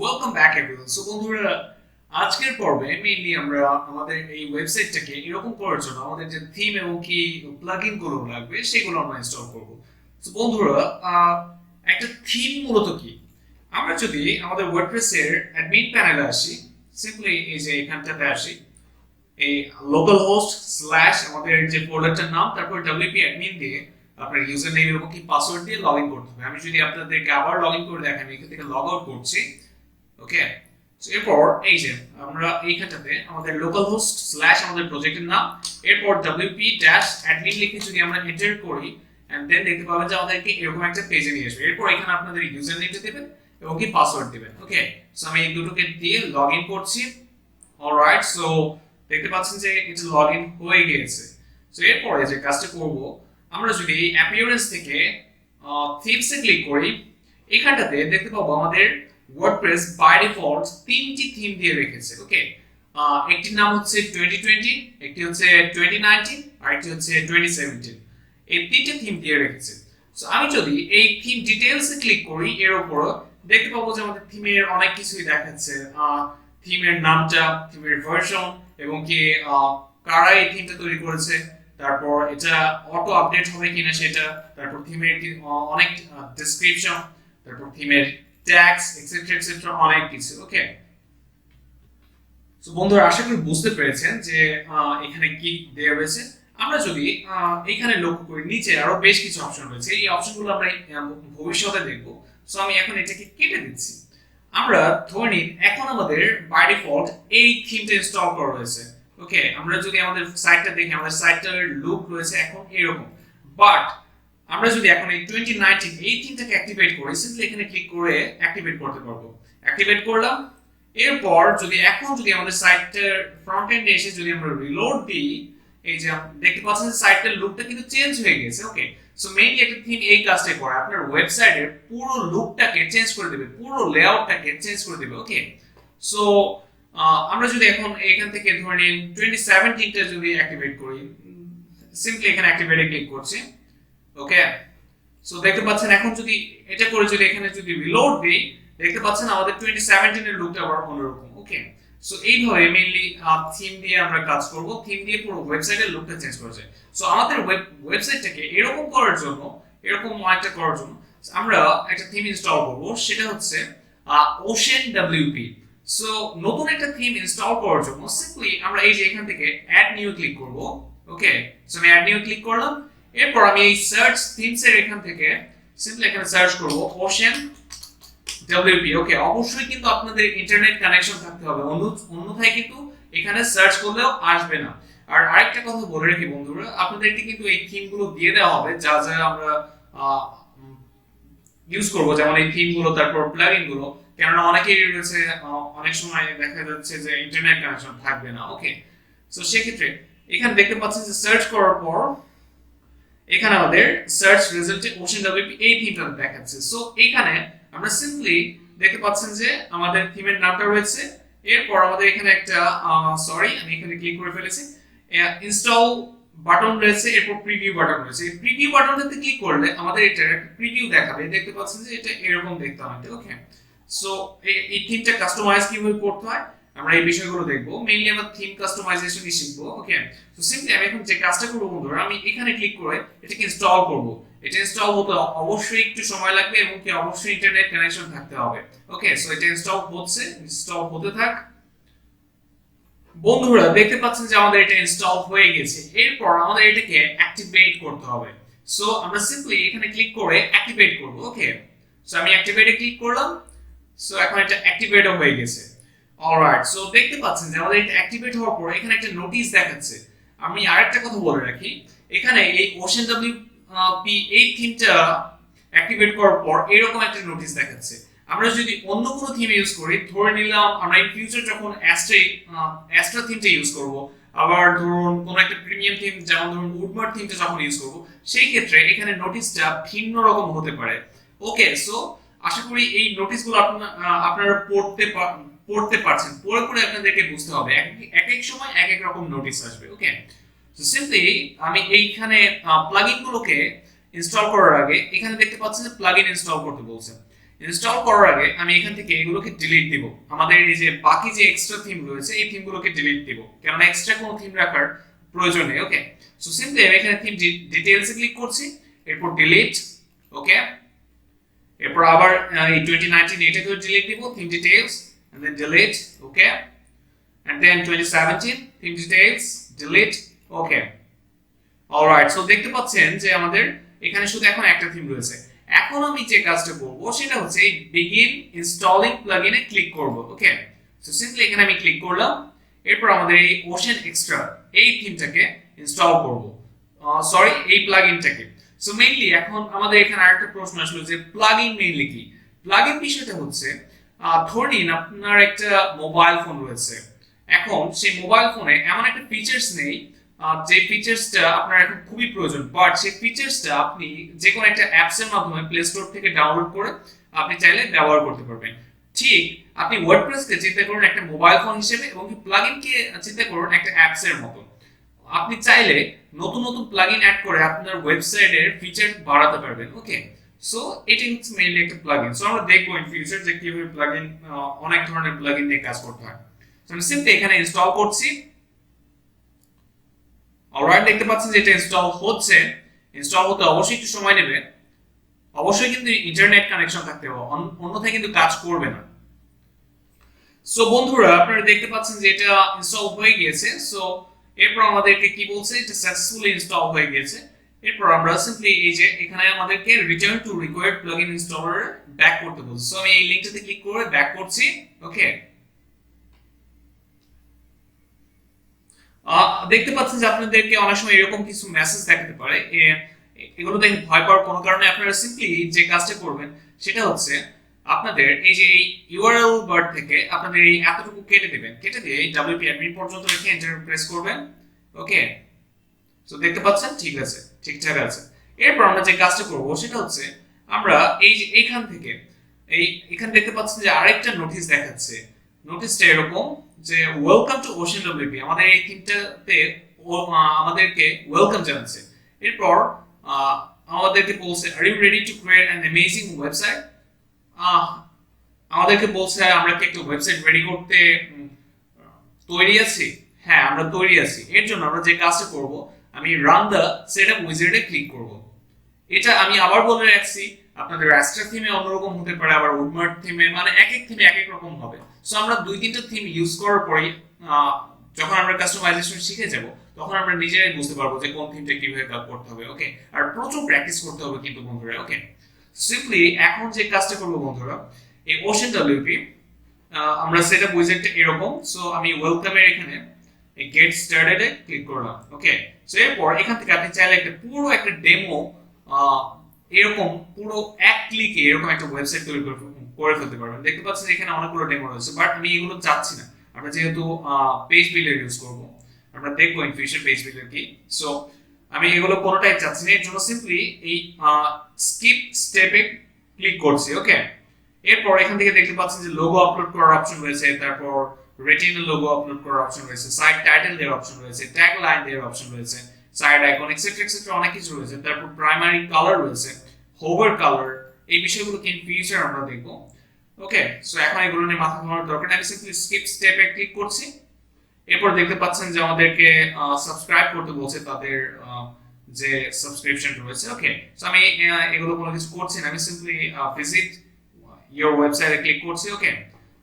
Welcome back everyone. So বন্ধুরা, আজকের পর্বে মেইনলি আমরা আমাদের এই ওয়েবসাইটটাকে এরকম করার জন্য আমাদের যে থিম এবং কি প্লাগইন গুলো লাগবে সেগুলো আমরা ইনস্টল করব। সো বন্ধুরা, একটা থিম মূলত কি? আমরা যদি আমাদের ওয়ার্ডপ্রেস এর অ্যাডমিন প্যানেলে আসি, সিম্পলি এই যে এখানটাতে আসি, এই লোকাল হোস্ট স্ল্যাশ আমাদের যে ফোল্ডারটার নাম, তারপর ডব্লিউপি অ্যাডমিন দিয়ে আপনার ইউজার নেম এবং কি পাসওয়ার্ড দিয়ে লগইন করতে হবে। আমি যদি আপনাদেরকে আবার লগইন করে দেখাই, এখান থেকে লগ আউট করছি। ওকে, সো এরপর এই যে আমরা এইখানটাতে আমাদের লোকাল হোস্ট স্ল্যাশ আমাদের প্রজেক্টের নাম, এরপর ডব্লিউপি ড্যাশ অ্যাডমিন লিখে যদি আমরা এন্টার করি, এন্ড দেন দেখতে পাবেন যে আমাদেরকে এরকম একটা পেজে নিয়ে আসবে। এরপর এখানে আপনাদের ইউজার নেমটা দিবেন এবং কি পাসওয়ার্ড দিবেন। ওকে, সো আমি এই দুটোকে দিয়ে লগইন করছি। অলরাইট, সো দেখতে পাচ্ছেন যে এটা লগইন হয়ে গিয়েছে। সো এরপরে যে কাজটা করব, আমরা যদি অ্যাপিয়ারেন্স থেকে থিমস এ ক্লিক করি, এখানটাতে দেখতে পাবো আমাদের ওয়ার্ডপ্রেস বাই ডিফল্ট তিনটি থিম দিয়ে রেখেছে। ওকে, একটির নাম হচ্ছে 2020, একটি হচ্ছে 2019, আর একটি হচ্ছে 2017। এই তিনটি থিম দিয়ে রেখেছে। সো আমি যদি এই থিম ডিটেইলস এ ক্লিক করি, এর উপর দেখতে পাবো যে আমাদের থিমের অনেক কিছুই দেখাচ্ছে। থিমের নামটা, থিমের ভার্সন এবং কি কারা এই থিমটা তৈরি করেছে, তারপর এটা অটো আপডেট হবে কিনা সেটা, তারপর থিমের অনেক ডেসক্রিপশন, তারপর থিমের ট্যাগস এক্সেট্রা এক্সেট্রা অনেক কিছু। ওকে, সো বন্ধুরা, আশা করি বুঝতে পেরেছেন যে এখানে কি দেওয়া হয়েছে। আমরা যদি এখানে লক্ষ্য করি, নিচে আরো বেশ কিছু অপশন রয়েছে। এই অপশনগুলো আমরা ভবিষ্যতে দেখব। সো আমি এখন এটাকে কেটে দিচ্ছি। আমরা ধরে নিন এখন আমাদের বাই ডিফল্ট এই থিমটা ইনস্টল করা রয়েছে। ওকে, আমরা যদি আমাদের সাইটটা দেখি, আমাদের সাইটটার লুক রয়েছে এখন এরকম। বাট আমরা যদি এখন এই 2019 এই থিমটাকে অ্যাক্টিভেট করি, সিম্পলি এখানে ক্লিক করে অ্যাক্টিভেট করতে পারবো। অ্যাক্টিভেট করলাম। এরপর যদি এখন যদি আমাদের সাইটটার ফ্রন্ট এন্ডে এসে যদি আমরা রিলোড দিই, এই যে দেখতে পাচ্ছেন যে সাইটটার লুকটা কিন্তু চেঞ্জ হয়ে গেছে। ওকে, সো মেইনলি একটা থিম এই কাজটা করে, আপনার ওয়েবসাইটের পুরো লুকটাকে চেঞ্জ করে দেবে, পুরো লেআউটটাকে চেঞ্জ করে দেবে। ওকে, সো আমরা যদি এখন এখান থেকে ধরে নিন 2017টা যদি অ্যাক্টিভেট করি, সিম্পলি এখানে অ্যাক্টিভেটে ক্লিক করছি। ওকে, সো দেখতে পাচ্ছেন এখন যদি এটা করে যদি এখানে যদি রিলোড দেই, দেখতে পাচ্ছেন আমাদের 2017 এর লুকটা আবার অন্যরকম। ওকে, সো এইভাবে মেইনলি থিম দিয়ে আমরা কাজ করব। থিম দিয়ে পুরো ওয়েবসাইটের লুকটা চেঞ্জ করা যায়। সো আমাদের ওয়েবসাইটটাকে এরকম করার জন্য, এরকম একটা করার জন্য আমরা একটা থিম ইনস্টল করব, সেটা হচ্ছে OceanWP। সো নতুন একটা থিম ইনস্টল করার জন্য সিম্পলি আমরা এই যে এখান থেকে অ্যাড নিউ ক্লিক করব। ওকে, সো আমি অ্যাড নিউ ক্লিক করলাম। এরপর আমি এই সার্চ থিমস এর এখান থেকে সিম্পলি এখানে সার্চ করব OceanWP। ওকে, অবশ্যই কিন্তু আপনাদের ইন্টারনেট কানেকশন থাকতে হবে, অন্যথায় কিন্তু এখানে সার্চ করলেও আসবে না। আর আরেকটা কথা বলে রাখি বন্ধুরা, আপনাদেরকে কিন্তু এই থিমগুলো দিয়ে দেওয়া হবে যা যা আমরা ইউজ করব, যেমন এই থিমগুলো, তারপর প্লাগইন গুলো, কেননা অনেকেই রয়েছে অনেক সময় দেখা যাচ্ছে যে ইন্টারনেট কানেকশন থাকবে না। ওকে, সো সেক্ষেত্রে এখানে দেখতে পাচ্ছেন যে সার্চ করার পর এখানে আমাদের সার্চ রেজাল্টে OceanWP এই থিমটা দেখাচ্ছে। সো এখানে আমরা সিম্পলি দেখতে পাচ্ছেন যে আমাদের থিমের নামটা রয়েছে। এরপর আমাদের এখানে একটা আমি এখানে ক্লিক করে ফেলেছি, ইনস্টল বাটন রয়েছে, এরপর প্রিভিউ বাটন রয়েছে। এই প্রিভিউ বাটনটাতে ক্লিক করলে আমাদের এটা একটা প্রিভিউ দেখাবে। দেখতে পাচ্ছেন যে এটা এরকম দেখতে হবে। ওকে, সো এই থিমটা কাস্টমাইজ কিভাবে করতে হয় আমরা এই বিষয়গুলো দেখব। মেইনলি আমরা থিম কাস্টমাইজেশনই শিখব। ওকে, সো সিম্পলি আমি এখন যে কাজটা করব বন্ধুরা, আমি এখানে ক্লিক করে এটাকে ইনস্টল করব। এটা ইনস্টল হতে অবশ্যই একটু সময় লাগবে এবং কি অবশ্যই ইন্টারনেট কানেকশন থাকতে হবে। ওকে, সো এটা ইনস্টল হতে থাক। বন্ধুরা দেখতে পাচ্ছেন যে আমাদের এটা ইনস্টল হয়ে গেছে। এরপর আমাদের এটাকে অ্যাক্টিভেট করতে হবে। সো আমরা সিম্পলি এখানে ক্লিক করে অ্যাক্টিভেট করব। ওকে, সো আমি অ্যাক্টিভেটে ক্লিক করলাম। সো এখন এটা অ্যাক্টিভেট হয়ে গেছে। অলরাইট, সো দেখতে পাচ্ছেন যে আমাদের এটা অ্যাক্টিভেট হওয়ার পর এখানে একটা নোটিশ দেখাচ্ছে। আমি আরেকটা কথা বলে রাখি, এখানে এই OceanWP এই থিমটা অ্যাক্টিভেট করার পর এরকম একটা নোটিশ দেখাচ্ছে। আমরা যদি অন্য কোনো থিম ইউজ করি, ধরে নিলাম আমরা ইন ফিউচার যখন অ্যাস্ট্রা থিমটা ইউজ করব, আবার ধরুন কোনো একটা প্রিমিয়াম থিম যেমন ধরুন উডমার্ট থিমটা যখন ইউজ করব, সেই ক্ষেত্রে এখানে নোটিশটা ভিন্ন রকম হতে পারে। ওকে, সো আশা করি এই নোটিশগুলো আপনারা পড়তে পারছেন। পড়ে আপনাদেরকে বুঝতে হবে, এক এক সময় এক এক রকম নোটিশ আসবে। ওকে, সো সিম্পলি আমি এইখানে প্লাগইন গুলোকে ইনস্টল করার আগে এখানে দেখতে পাচ্ছেন যে প্লাগইন ইনস্টল করতে বলছে। ইনস্টল করার আগে আমি এখান থেকে এগুলোকে ডিলিট দিব। আমাদের এই যে বাকি যে এক্সট্রা থিম রয়েছে এই থিমগুলোকে ডিলিট দিব, কারণ এক্সট্রা কোনো থিম রাখার প্রয়োজন নেই। ওকে, সো সিম্পলি আমি এখানে থিম ডিটেইলসে ক্লিক করছি, এরপর ডিলিট। ওকে, এরপর আবার এই 2019 এটাকে ডিলিট দিব, theme details, and then delete. Okay, and then 2017 theme details, delete. Okay, alright. So দেখতে পাচ্ছেন যে আমাদের এখানে শুধু এখন একটা থিম রয়েছে। এখন আমি যে কাজটা করব সেটা হচ্ছে এই বিগিন ইনস্টলিং প্লাগইনে ক্লিক করব। ওকে, সো সিম্পলি এখানে আমি ক্লিক করলাম, এরপর আমাদের এই ওশেন এক্সট্রা এই থিমটাকে ইনস্টল করব, সরি এই প্লাগইনটাকে। সো মেইনলি এখন আমাদের এখানে আরেকটা প্রশ্ন আসলো যে প্লাগইন মেইনলি কি। প্লাগইন বিষয়টা হচ্ছে ধরে নিন আপনার একটা মোবাইল ফোন রয়েছে, এখন সেই মোবাইল ফোনে এমন একটা ফিচার্স নেই যে ফিচার্সটা আপনার এখন খুবই প্রয়োজন, বাট সেই ফিচার্সটা আপনি যে কোনো একটা অ্যাপস এর মাধ্যমে প্লে স্টোর থেকে ডাউনলোড করে আপনি চাইলে ব্যবহার করতে পারবেন। ঠিক আপনি ওয়ার্ডপ্রেসকে চিন্তা করুন একটা মোবাইল ফোন হিসেবে, এবং কি প্লাগইনকে চিন্তা করুন একটা অ্যাপস এর মতো। আপনি চাইলে নতুন নতুন প্লাগইন অ্যাড করে আপনার ওয়েবসাইটের ফিচার বাড়াতে পারবেন। ওকে, সো এটি হচ্ছে মেইনলি একটা প্লাগইন। সো আমরা দেখবো ইন ফিউচার যে কিভাবে প্লাগইন, অনেক ধরনের প্লাগইন নিয়ে কাজ করতে হয়। সো আমি সিম্পলি এখানে ইনস্টল করছি। অলরাইট, দেখতে পাচ্ছেন যে এটা ইনস্টল হচ্ছে। ইনস্টল হতে অবশ্যই একটু সময় নেবে, অবশ্যই কিন্তু ইন্টারনেট কানেকশন থাকতে হবে, অন্যথায় কিন্তু কাজ করবে না। সো বন্ধুরা আপনারা দেখতে পাচ্ছেন যে এটা ইনস্টল হয়ে গিয়েছে। সো এরপর আমাদেরকে কি বলছে, এটা সাকসেসফুলি ইনস্টল হয়ে গিয়েছে। এরপর আমরা সিম্পলি এই যে এখানে আমাদেরকে return to required plugin installer back করতে বলছে। সো আমি এই লিংকটাতে ক্লিক করে ব্যাক করছি। ওকে, দেখতে পাচ্ছেন যে আপনাদেরকে অনেক সময় এরকম কিছু মেসেজ দেখাতে পারে, এগুলো দেখে ভয় পাওয়ার কোনো কারণে আপনারা সিম্পলি যে কাজটা করবেন সেটা হচ্ছে আপনাদের এই যে এই ইউআরএল বার থেকে আপনাদের এই এতটুকু কেটে দিবেন, কেটে দিয়ে এই ডব্লিউপি অ্যাডমিন পর্যন্ত রেখে এন্টার প্রেস করবেন। ওকে, সো দেখতে পাচ্ছেন ঠিক আছে, ঠিকঠাক আছে। এরপর আমরা যে কাজটা করব সেটা হচ্ছে আমরা এই যে এখান থেকে এখানে দেখতে পাচ্ছেন যে আরেকটা নোটিশ দেখাচ্ছে। নোটিশটা এরকম যে ওয়েলকাম টু OceanWP, আমাদের এই থিমটাতে আমাদেরকে ওয়েলকাম জানাচ্ছে। এরপর আমাদেরকে বলছে are you ready to create an amazing website, আমাদেরকে বলছে আমরা কি একটা ওয়েবসাইট রেডি করতে তৈরি আছি। হ্যাঁ, আমরা তৈরি আছি। এর জন্য আমরা যে কাজটা করব, আমি রান দ্য সেটআপ উইজার্ডে ক্লিক করব। এটা আমি আবার বলে রাখছি, আপনাদের রাস্টার থিমে অন্যরকম হতে পারে, আবার উডমার্ট থিমে, মানে এক এক থিমে এক এক রকম হবে। সো আমরা দুই তিনটা থিম ইউজ করার পরে যখন আমরা কাস্টমাইজেশন শিখে যাব তখন আমরা নিজেরাই বুঝতে পারবো যে কোন থিমটা কিভাবে কাজ করতে হবে। ওকে, আর প্রচুর প্র্যাকটিস করতে হবে কিন্তু বন্ধুরা। ওকে, সিম্পলি এখন যে কাজটা করব বন্ধুরা, এই OceanWP আমরা সেটআপ উইজার্ডটা এরকম। সো আমি ওয়েলকামের এখানে এই গেট স্টার্টেড এ ক্লিক করলাম। ওকে, সো এরপর এখান থেকে আপনি চাইলে একটা পুরো একটা ডেমো এরকম পুরো এক ক্লিকে এরকম একটা ওয়েবসাইট তৈরি করে ফেলতে পারবেন। দেখতে পাচ্ছেন এখানে অনেকগুলো ডেমো রয়েছে, বাট আমি এগুলো চাচ্ছি না। আমরা যেহেতু পেজ বিল্ডার ইউজ করব, আমরা দেখবো ইন ফিউচার পেজ বিল্ডার কি। সো আমি এগুলো কোনোটাই চাচ্ছি না, এর জন্য সিম্পলি এই স্কিপ স্টেপে ক্লিক করছি। ওকে, এরপর এখান থেকে দেখতে পাচ্ছেন যে লোগো আপলোড করার অপশন রয়েছে, তারপর রেটিনা লোগো আপলোড করার অপশন রয়েছে, সাইট টাইটেল দেওয়ার অপশন রয়েছে, ট্যাগ লাইন দেওয়ার অপশন রয়েছে, সাইড আইকন এক্সেট্রা এক্সেট্রা অনেক কিছু রয়েছে। তারপর প্রাইমারি কালার রয়েছে, হোভার কালার, এই বিষয়গুলো কি ইন ফিউচার আমরা দেখব। ওকে, সো এখন এগুলো নিয়ে মাথা ঘামানোর দরকার নেই, আমি সিম্পলি স্কিপ স্টেপে ক্লিক করছি। এরপর দেখতে পাচ্ছেন যে আমাদেরকে সাবস্ক্রাইব করতে বলছে তাদের যে সাবস্ক্রিপশন রয়েছে। ওকে, সো আমি এগুলো কোনো কিছু করছি না, আমি সিম্পলি ভিজিট ইওর ওয়েবসাইটে ক্লিক করছি। ওকে,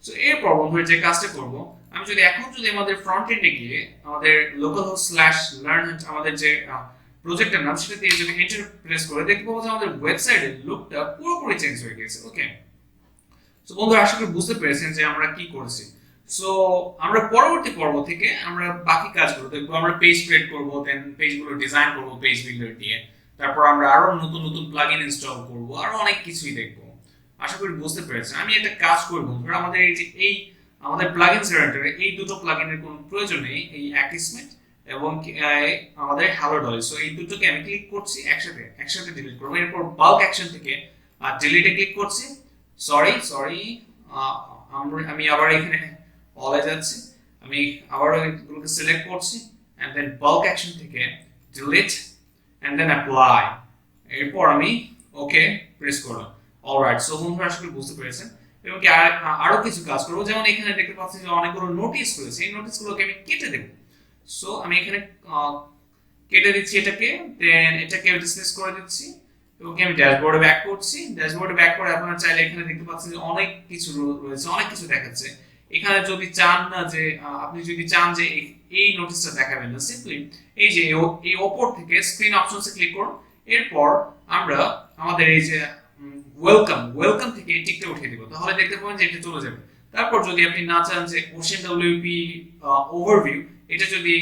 সো এরপর বন্ধুরা যে কাজটা করব, আমি যদি এখন আমাদের ফ্রন্ট এন্ডে গিয়ে আমাদের localhost/learn আমাদের যে প্রজেক্টের নাম সেটা দিয়ে যদি এন্টার প্রেস করে দেখতে পাবো যে আমাদের ওয়েবসাইটের লুকটা পুরোপুরি চেঞ্জ হয়ে গেছে। ওকে, সো বন্ধুরা আশা করি বুঝতে পেরেছেন যে আমরা কি করেছি। সো আমরা পরবর্তী পর্ব থেকে আমরা বাকি কাজগুলো দেখবো। আমরা পেজ ক্রিয়েট করব, দেন পেজগুলো ডিজাইন করব পেজ বিল্ডার দিয়ে, তারপর আমরা আরো নতুন নতুন প্লাগইন ইনস্টল করব, আরো অনেক কিছুই দেখবো। আশা করি বুঝতে পেরেছেন। আমি একটা কাজ করব বন্ধুরা, আমাদের এই যে আমাদের প্লাগইন সেন্টারে এই দুটো প্লাগইনের কোনো প্রয়োজন নেই, এই অ্যাকিসমেট এবং আমাদের হ্যালো ডলি। সো এই দুটোকে আমি ক্লিক করছি, একসাথে ডিলিট করব। এরপর বাল্ক অ্যাকশন থেকে ডিলিটে ক্লিক করছি। সরি আমি আবার এখানে অলে যাচ্ছি, আমি আবার এগুলোকে সিলেক্ট করছি এন্ড দেন বাল্ক অ্যাকশন থেকে ডিলিট এন্ড দেন অ্যাপ্লাই। এরপর আমি ওকে প্রেস করলাম। অলরাইট, সো বন্ধুরা আশা করি বুঝতে পেরেছেন। এবং কি আরো কিছু কাজ করবো, যেমন এখানে দেখতে পাচ্ছি যে অনেকগুলো নোটিশ রয়েছে, এই নোটিশগুলোকে আমি কেটে দেব। সো আমি এখানে কেটে দিচ্ছি এটাকে, দেন এটাকে ডিসমিস করে দিচ্ছি এবং আমি ড্যাশবোর্ডে ব্যাক করছি। ড্যাশবোর্ডে ব্যাক করে আপনারা চাইলে এখানে দেখতে পাচ্ছেন যে অনেক কিছু রয়েছে, অনেক কিছু দেখাচ্ছে। এখানে যদি চান না যে আপনি যদি চান যে এই নোটিশটা দেখাবেন না, সিম্পলি এই যে এই ওপর থেকে স্ক্রিন অপশনসে ক্লিক করুন। এরপর আমরা আমাদের এই যে ওয়েলকাম থেকে টিকটা উঠিয়ে দিব, তাহলে দেখতে পাবেন যে এটা চলে যাবে। তারপর যদি আপনি না চান যে OceanWP ওভারভিউ, এটা যদি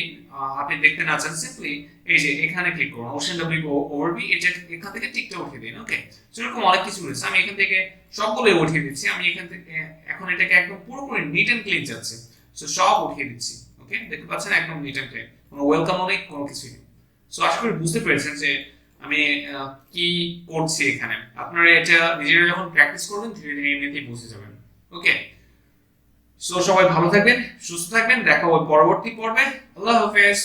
আপনি দেখতে না চান, সিম্পলি এই যে এখানে ক্লিক করুন OceanWP ওভারভিউ, এটা এখান থেকে টিকটা উঠিয়ে দিন। ওকে, সেরকম অনেক কিছু রয়েছে, আমি এখান থেকে সবগুলো উঠিয়ে দিচ্ছি। আমি এখান থেকে এখন এটাকে একদম পুরোপুরি নিট এন্ড ক্লিন যাচ্ছে, সো সব উঠিয়ে দিচ্ছি। ওকে, দেখতে পাচ্ছেন একদম নিট এন্ড ক্লিন, কোনো ওয়েলকাম নেই, কোনো কিছুই নেই। সো আশা করি বুঝতে পেরেছেন যে আমি কি করছি এখানে। আপনারা এটা নিজেরা যখন প্র্যাকটিস করবেন ধীরে ধীরে এমনিতেই বুঝে যাবেন। ওকে, সো সবাই ভালো থাকবেন, সুস্থ থাকবেন, দেখা হবে পরবর্তী পর্বে। আল্লাহ হাফেজ।